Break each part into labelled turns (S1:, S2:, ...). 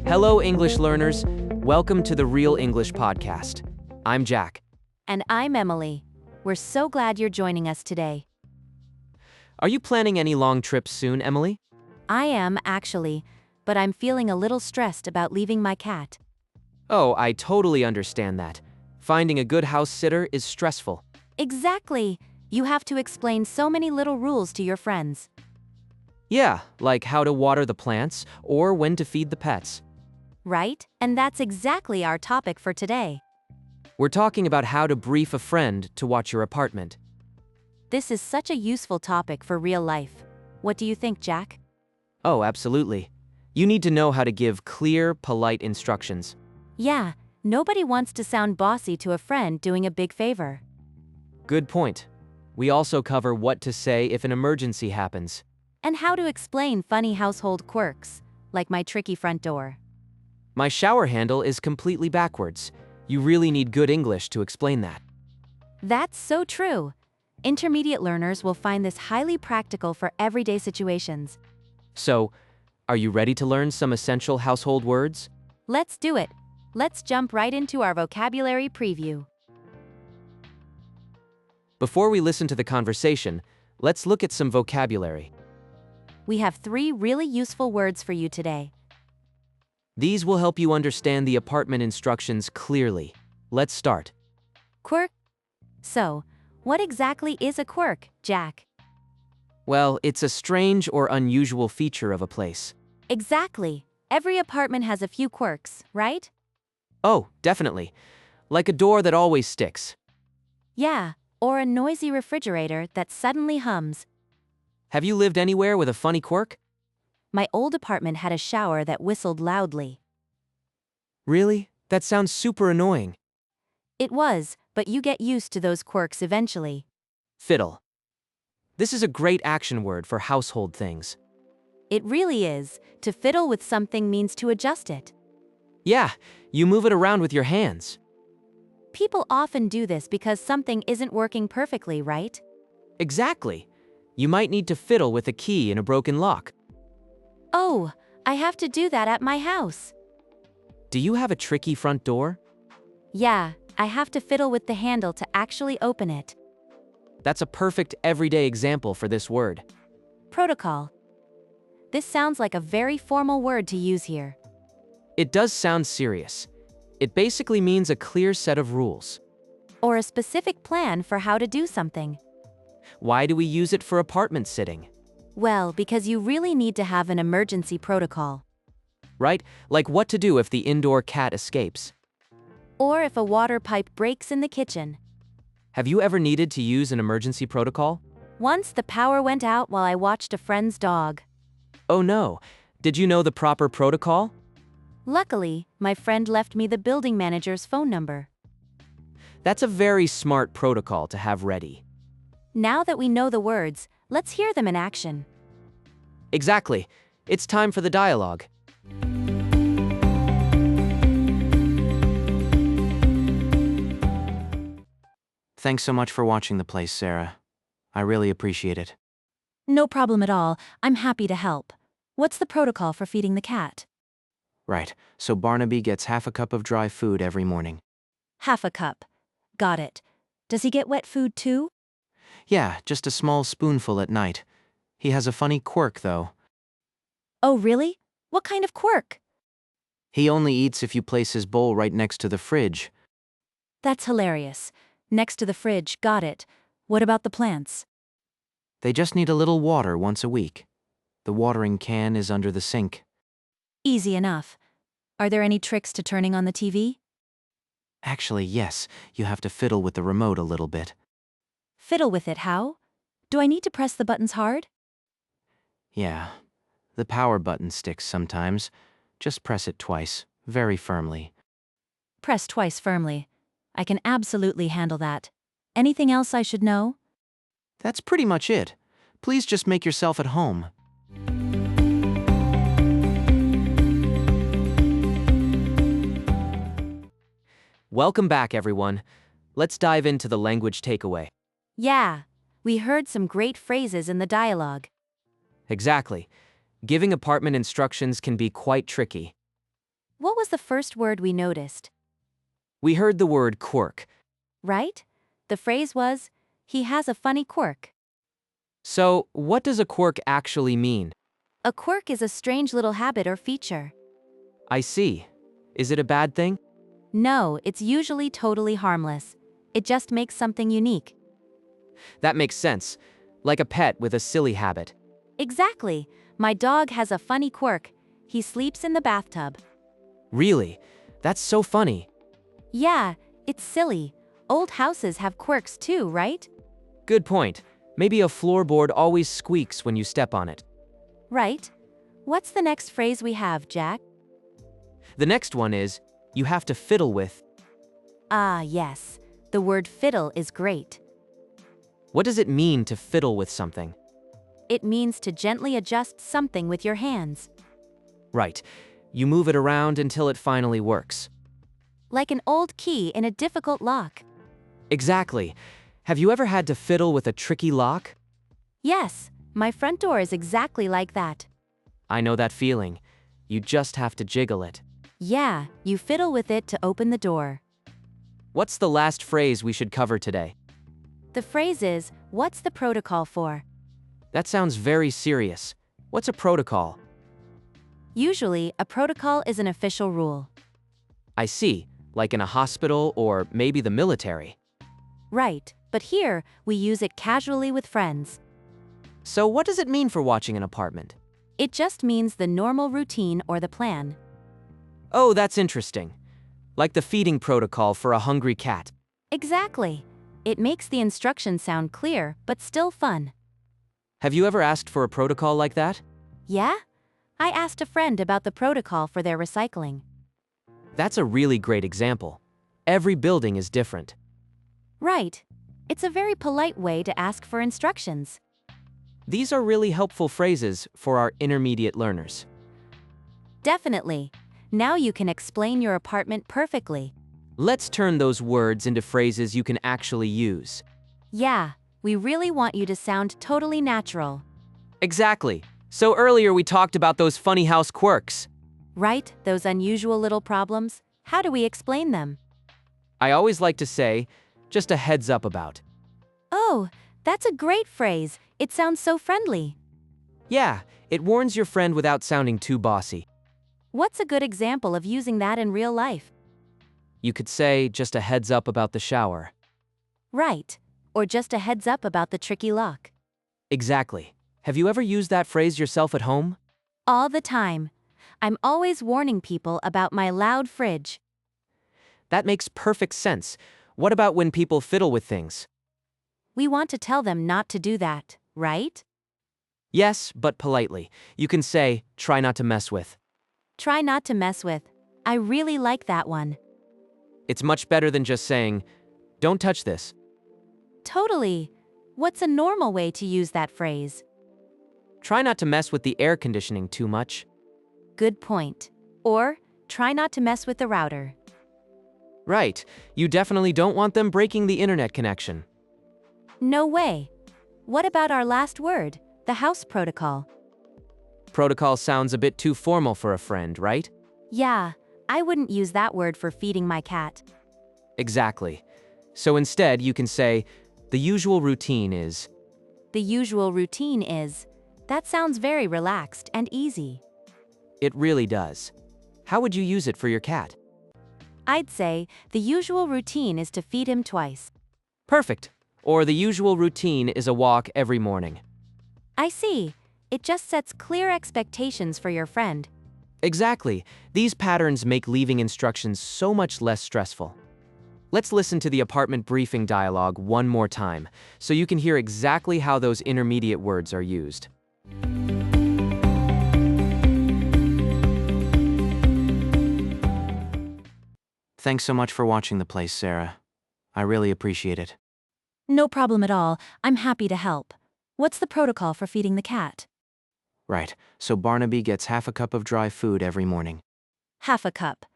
S1: Hello, English learners. Welcome to the Real English Podcast. I'm Jack.
S2: And I'm Emily. We're so glad you're joining us today.
S1: Are you planning any long trips soon, Emily?
S2: I am, actually, but I'm feeling a little stressed about leaving my cat.
S1: Oh, I totally understand that. Finding a good house sitter is stressful.
S2: Exactly! You have to explain so many little rules to your friends.
S1: Yeah, like how to water the plants or when to feed the pets.
S2: Right? And that's exactly our topic for today.
S1: We're talking about how to brief a friend to watch your apartment.
S2: This is such a useful topic for real life. What do you think, Jack?
S1: Oh, absolutely. You need to know how to give clear, polite instructions.
S2: Yeah, nobody wants to sound bossy to a friend doing a big favor.
S1: Good point. We also cover what to say if an emergency happens.
S2: And how to explain funny household quirks, like my tricky front door.
S1: My shower handle is completely backwards. You really need good English to explain that.
S2: That's so true. Intermediate learners will find this highly practical for everyday situations.
S1: So, are you ready to learn some essential household words?
S2: Let's do it. Let's jump right into our vocabulary preview.
S1: Before we listen to the conversation, let's look at some vocabulary.
S2: We have 3 really useful words for you today.
S1: These will help you understand the apartment instructions clearly. Let's start.
S2: Quirk. So, what exactly is a quirk, Jack?
S1: Well, it's a strange or unusual feature of a place.
S2: Exactly. Every apartment has a few quirks, right?
S1: Oh, definitely. Like a door that always sticks.
S2: Yeah, or a noisy refrigerator that suddenly hums.
S1: Have you lived anywhere with a funny quirk?
S2: My old apartment had a shower that whistled loudly.
S1: Really? That sounds super annoying.
S2: It was, but you get used to those quirks eventually.
S1: Fiddle. This is a great action word for household things.
S2: It really is. To fiddle with something means to adjust it.
S1: Yeah, you move it around with your hands.
S2: People often do this because something isn't working perfectly, right?
S1: Exactly. You might need to fiddle with a key in a broken lock.
S2: Oh, I have to do that at my house.
S1: Do you have a tricky front door?
S2: Yeah, I have to fiddle with the handle to actually open it.
S1: That's a perfect everyday example for this word.
S2: Protocol. This sounds like a very formal word to use here.
S1: It does sound serious. It basically means a clear set of rules.
S2: Or a specific plan for how to do something.
S1: Why do we use it for apartment sitting?
S2: Well, because you really need to have an emergency protocol.
S1: Right? Like what to do if the indoor cat escapes.
S2: Or if a water pipe breaks in the kitchen.
S1: Have you ever needed to use an emergency protocol?
S2: Once the power went out while I watched a friend's dog.
S1: Oh no. Did you know the proper protocol?
S2: Luckily, my friend left me the building manager's phone number.
S1: That's a very smart protocol to have ready.
S2: Now that we know the words, let's hear them in action.
S1: Exactly. It's time for the dialogue. Thanks so much for watching the place, Sarah. I really appreciate it.
S2: No problem at all. I'm happy to help. What's the protocol for feeding the cat?
S1: Right, so Barnaby gets half a cup of dry food every morning.
S2: Half a cup. Got it. Does he get wet food too?
S1: Yeah, just a small spoonful at night. He has a funny quirk, though.
S2: Oh, really? What kind of quirk?
S1: He only eats if you place his bowl right next to the fridge.
S2: That's hilarious. Next to the fridge, got it. What about the plants?
S1: They just need a little water once a week. The watering can is under the sink.
S2: Easy enough. Are there any tricks to turning on the TV?
S1: Actually, yes, you have to fiddle with the remote a little bit.
S2: Fiddle with it, how? Do I need to press the buttons hard?
S1: Yeah, the power button sticks sometimes. Just press it twice, very firmly.
S2: Press twice firmly. I can absolutely handle that. Anything else I should know?
S1: That's pretty much it. Please just make yourself at home. Welcome back, everyone. Let's dive into the language takeaway.
S2: Yeah, we heard some great phrases in the dialogue.
S1: Exactly. Giving apartment instructions can be quite tricky.
S2: What was the first word we noticed?
S1: We heard the word quirk.
S2: Right? The phrase was, he has a funny quirk.
S1: So, what does a quirk actually mean?
S2: A quirk is a strange little habit or feature.
S1: I see. Is it a bad thing?
S2: No, it's usually totally harmless. It just makes something unique.
S1: That makes sense. Like a pet with a silly habit.
S2: Exactly. My dog has a funny quirk. He sleeps in the bathtub.
S1: Really? That's so funny.
S2: Yeah, it's silly. Old houses have quirks too, right?
S1: Good point. Maybe a floorboard always squeaks when you step on it.
S2: Right. What's the next phrase we have, Jack?
S1: The next one is, you have to fiddle with.
S2: Ah, yes. The word fiddle is great.
S1: What does it mean to fiddle with something?
S2: It means to gently adjust something with your hands.
S1: Right. You move it around until it finally works.
S2: Like an old key in a difficult lock.
S1: Exactly. Have you ever had to fiddle with a tricky lock?
S2: Yes, my front door is exactly like that.
S1: I know that feeling. You just have to jiggle it.
S2: Yeah, you fiddle with it to open the door.
S1: What's the last phrase we should cover today?
S2: The phrase is, what's the protocol for?
S1: That sounds very serious. What's a protocol?
S2: Usually, a protocol is an official rule.
S1: I see, like in a hospital or maybe the military.
S2: Right, but here, we use it casually with friends.
S1: So what does it mean for watching an apartment?
S2: It just means the normal routine or the plan.
S1: Oh, that's interesting. Like the feeding protocol for a hungry cat.
S2: Exactly. It makes the instructions sound clear, but still fun.
S1: Have you ever asked for a protocol like that?
S2: Yeah? I asked a friend about the protocol for their recycling.
S1: That's a really great example. Every building is different.
S2: Right. It's a very polite way to ask for instructions.
S1: These are really helpful phrases for our intermediate learners.
S2: Definitely. Now you can explain your apartment perfectly.
S1: Let's turn those words into phrases you can actually use.
S2: Yeah, we really want you to sound totally natural.
S1: Exactly. So earlier we talked about those funny house quirks.
S2: Right? Those unusual little problems? How do we explain them?
S1: I always like to say, just a heads up about.
S2: Oh, that's a great phrase. It sounds so friendly.
S1: Yeah, it warns your friend without sounding too bossy.
S2: What's a good example of using that in real life?
S1: You could say, just a heads up about the shower.
S2: Right. Or just a heads up about the tricky lock.
S1: Exactly. Have you ever used that phrase yourself at home?
S2: All the time. I'm always warning people about my loud fridge.
S1: That makes perfect sense. What about when people fiddle with things?
S2: We want to tell them not to do that, right?
S1: Yes, but politely. You can say, try not to mess with.
S2: Try not to mess with. I really like that one.
S1: It's much better than just saying, don't touch this.
S2: Totally. What's a normal way to use that phrase?
S1: Try not to mess with the air conditioning too much.
S2: Good point. Or, try not to mess with the router.
S1: Right. You definitely don't want them breaking the internet connection.
S2: No way. What about our last word, the house protocol?
S1: Protocol sounds a bit too formal for a friend, right?
S2: Yeah, I wouldn't use that word for feeding my cat.
S1: Exactly. So instead, you can say, the usual routine is.
S2: The usual routine is. That sounds very relaxed and easy.
S1: It really does. How would you use it for your cat?
S2: I'd say, the usual routine is to feed him twice.
S1: Perfect. Or the usual routine is a walk every morning.
S2: I see. It just sets clear expectations for your friend.
S1: Exactly. These patterns make leaving instructions so much less stressful. Let's listen to the apartment briefing dialogue one more time, so you can hear exactly how those intermediate words are used. Thanks so much for watching the place, Sarah. I really appreciate it.
S2: No problem at all. I'm happy to help. What's the protocol for feeding the cat?
S1: Right, so Barnaby gets half a cup of dry food every morning.
S2: Half a cup.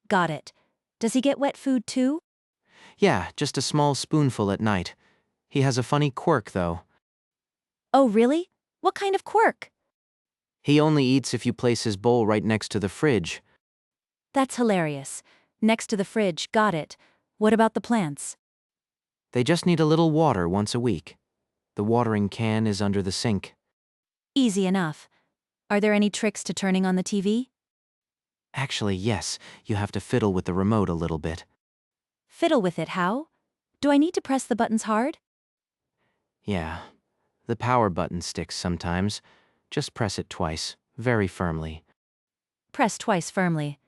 S2: Got it. Does he get wet food too?
S1: Yeah, just a small spoonful at night. He has a funny quirk, though.
S2: Oh, really? What kind of quirk?
S1: He only eats if you place his bowl right next to the fridge.
S2: That's hilarious. Next to the fridge, got it. What about the plants?
S1: They just need a little water once a week. The watering can is under the sink.
S2: Easy enough. Are there any tricks to turning on the TV?
S1: Actually, yes, you have to fiddle with the remote a little bit.
S2: Fiddle with it, how? Do I need to press the buttons hard?
S1: Yeah, the power button sticks sometimes. Just press it twice, very firmly.
S2: Press twice firmly.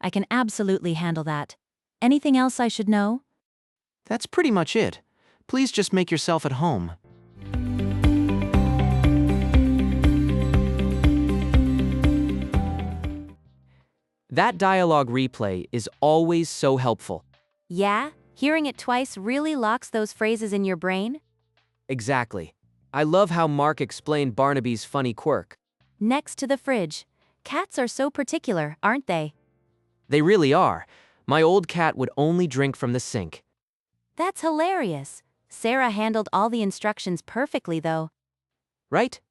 S2: I can absolutely handle that. Anything else I should know?
S1: That's pretty much it. Please just make yourself at home. That dialogue replay is always so helpful.
S2: Yeah? Hearing it twice really locks those phrases in your brain?
S1: Exactly. I love how Mark explained Barnaby's funny quirk.
S2: Next to the fridge. Cats are so particular, aren't they?
S1: They really are. My old cat would only drink from the sink.
S2: That's hilarious. Sarah handled all the instructions perfectly, though.
S1: Right?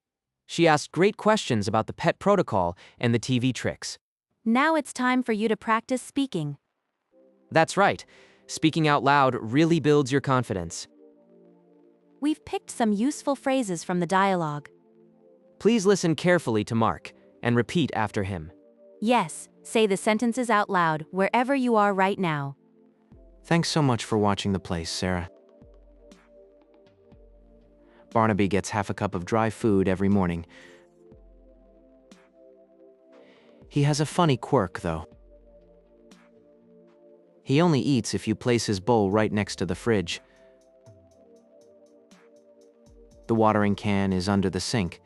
S1: She asked great questions about the pet protocol and the TV tricks.
S2: Now it's time for you to practice speaking.
S1: That's right. Speaking out loud really builds your confidence.
S2: We've picked some useful phrases from the dialogue.
S1: Please listen carefully to Mark and repeat after him.
S2: Yes, say the sentences out loud wherever you are right now.
S1: Thanks so much for watching the place, Sarah. Barnaby gets half a cup of dry food every morning. He has a funny quirk, though. He only eats if you place his bowl right next to the fridge. The watering can is under the sink.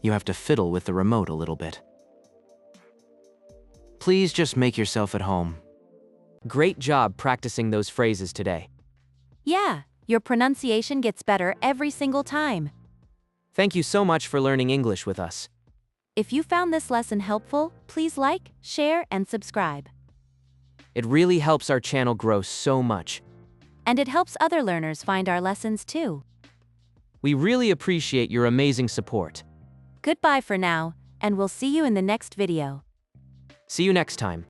S1: You have to fiddle with the remote a little bit. Please just make yourself at home. Great job practicing those phrases today.
S2: Yeah, your pronunciation gets better every single time.
S1: Thank you so much for learning English with us.
S2: If you found this lesson helpful, please like, share, and subscribe.
S1: It really helps our channel grow so much.
S2: And it helps other learners find our lessons too.
S1: We really appreciate your amazing support.
S2: Goodbye for now, and we'll see you in the next video.
S1: See you next time.